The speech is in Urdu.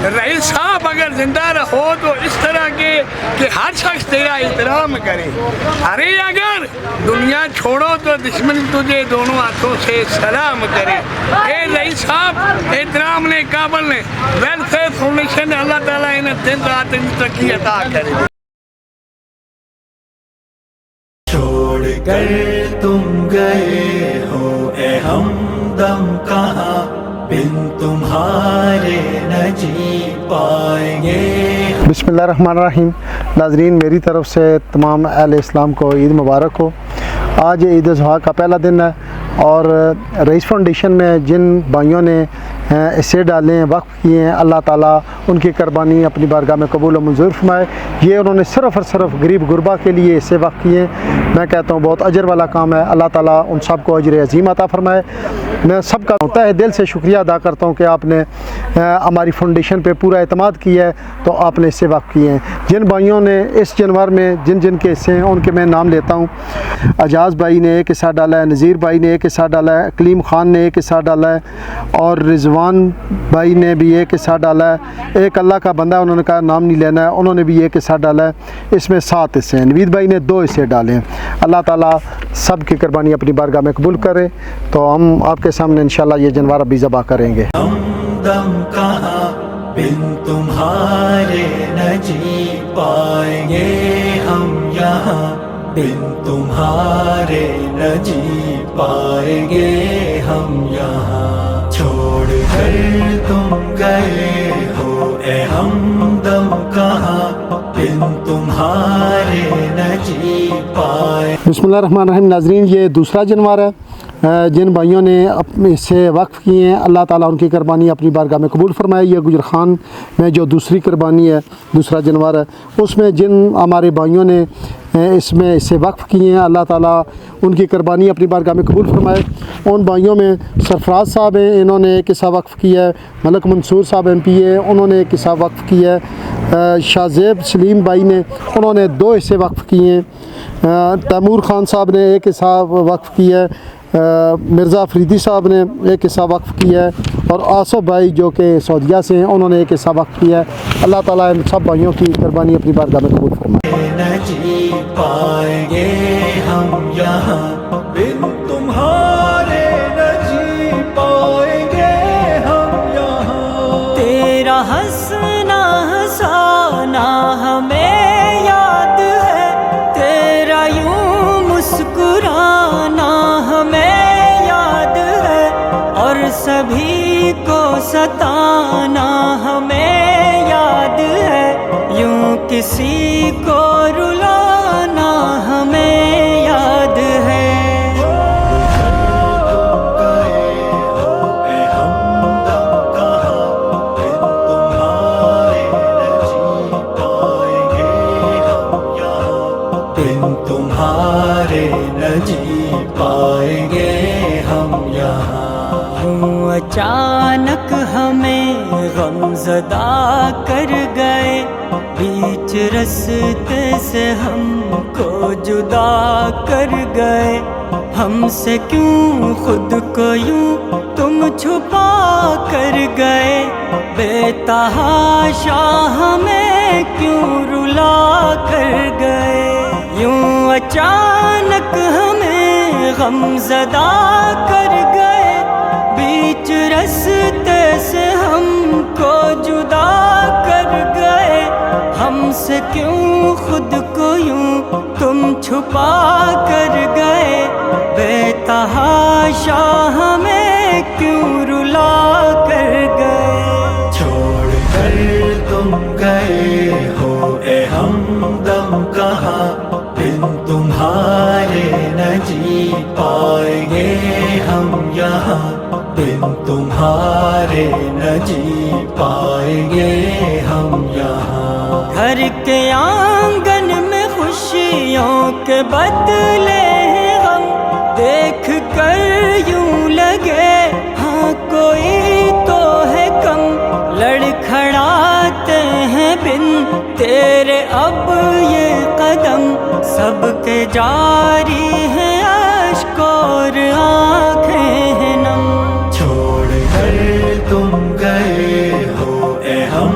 رئیس صاحب اگر زندہ رہو تو اس طرح کے کہ ہر شخص تیرا احترام کرے. ارے اگر دنیا چھوڑو تو دشمن تجھے دونوں ہاتھوں سے سلام کرے. اے رئیس صاحب احترام نے قابل نے ویلفیئر فاؤنڈیشن اللہ تعالیٰ انہیں دن رات ترقی عطا کرے. چھوڑ کر تم گئے ہو اے ہمدم کہاں بن تمہارے نہ جی پائیں گے. بسم اللہ الرحمن الرحیم. ناظرین میری طرف سے تمام اہل اسلام کو عید مبارک ہو. آج عید الاضحیٰ کا پہلا دن ہے اور رئیس فاؤنڈیشن میں جن بھائیوں نے حصے ڈالے ہیں وقف کیے ہیں اللہ تعالیٰ ان کی قربانی اپنی بارگاہ میں قبول و منظور فرمائے. یہ انہوں نے صرف اور صرف غریب غربا کے لیے حصے وقف کیے ہیں. میں کہتا ہوں بہت اجر والا کام ہے. اللہ تعالیٰ ان سب کو اجر عظیم عطا فرمائے. میں سب کا تہ دل سے شکریہ ادا کرتا ہوں کہ آپ نے ہماری فاؤنڈیشن پہ پورا اعتماد کیا ہے تو آپ نے حصے وقف کیے ہیں. جن بھائیوں نے اس جنور میں جن کے حصے ہیں ان کے میں نام لیتا ہوں. اجاز بھائی نے ایک حصہ ڈالا ہے, نذیر بھائی نے ایک حصہ ڈالا ہے, کلیم خان نے ایک حصہ ڈالا ہے اور رضوان بھائی نے بھی ایک حصہ ڈالا ہے. ایک اللہ کا بندہ انہوں نے کہا نام نہیں لینا ہے, انہوں نے بھی ایک حصہ ڈالا ہے. اس میں 7 حصے ہیں. نوید بھائی نے 2 حصے ڈالے ہیں. اللہ تعالیٰ سب کی قربانی اپنی بارگاہ میں قبول کرے. تو ہم آپ کے سامنے انشاءاللہ یہ جنوار ابھی ذبح کریں گے. ہمدم کہاں بن تمہارے نہ جی پائیں گے ہم یہاں بن تمہارے نہ جی پائیں گے ہم یہاں. چھوڑ کر تم گئے ہو اے ہمدم کہاں بن تمہارے نہ جی پائیں. بسم اللہ الرحمن الرحیم. ناظرین یہ دوسرا جنوار ہے. جن بھائیوں نے اپنے سے وقف کیے ہیں اللہ تعالیٰ ان کی قربانی اپنی بارگاہ میں قبول فرمائے. یہ گجر خان میں جو دوسری قربانی ہے دوسرا جنوار ہے اس میں جن ہمارے بھائیوں نے اس میں اسے وقف کیے ہیں اللہ تعالیٰ ان کی قربانی اپنی بارگاہ میں قبول فرمائے. ان بھائیوں میں سرفراز صاحب ہیں, انہوں نے ایک حصہ وقف کیا ہے. ملک منصور صاحب MP ہے, انہوں نے ایک حصہ وقف کیا ہے. شاہ زیب سلیم بھائی نے انہوں نے 2 حصے وقف کیے ہیں. تیمور خان صاحب نے ایک حصہ وقف کیا ہے. مرزا فریدی صاحب نے ایک حصہ وقف کیا ہے اور آصف بھائی جو کہ سعودیہ سے ہیں انہوں نے ایک حصہ وقف کیا ہے. اللہ تعالیٰ ان سب بھائیوں کی قربانی اپنی بارگاہ میں قبول فرمائے. نہ جی پائیں گے ہم یہاں بن تمہارے نہ جی پائیں گے ہم یہاں. تیرا ہنسنا ہنسانا ہمیں یاد ہے, تیرا یوں مسکرانا ہمیں یاد ہے, اور سبھی کو ستانا ہمیں یاد ہے, یوں کسی کو رلانا ہمیں یاد ہے. تمہارے نہ جی پائیں گے ہم یہاں. یوں اچانک ہمیں غم زدہ کر گئے, بیچ رستے سے ہم کو جدا کر گئے. ہم سے کیوں خود کو یوں تم چھپا کر گئے, بے تحاشا ہمیں کیوں رلا کر گئے. یوں اچانک ہمیں غم زدہ کر گئے, بیچ رستے سے ہم کو جدا کر گئے. ہم سے کیوں خود کو یوں تم چھپا کر گئے, بے تحاشا ہمیں کیوں رلا کر گئے. چھوڑ کر تم گئے ہو اے ہمدم کہاں بن تمہارے نہ جی پائیں گے ہم یہاں بن تمہارے نہ جی پائیں گے ہم یہاں. گھر کے آنگن میں خوشیوں کے بدلے ہیں غم, دیکھ کر یوں لگے ہاں کوئی تو ہے کم. لڑکھڑاتے ہیں بن تیرے اب یہ قدم, سب کے جاری ہیں اشک اور آنکھیں ہیں نم. چھوڑ کر تم گئے ہو اے ہم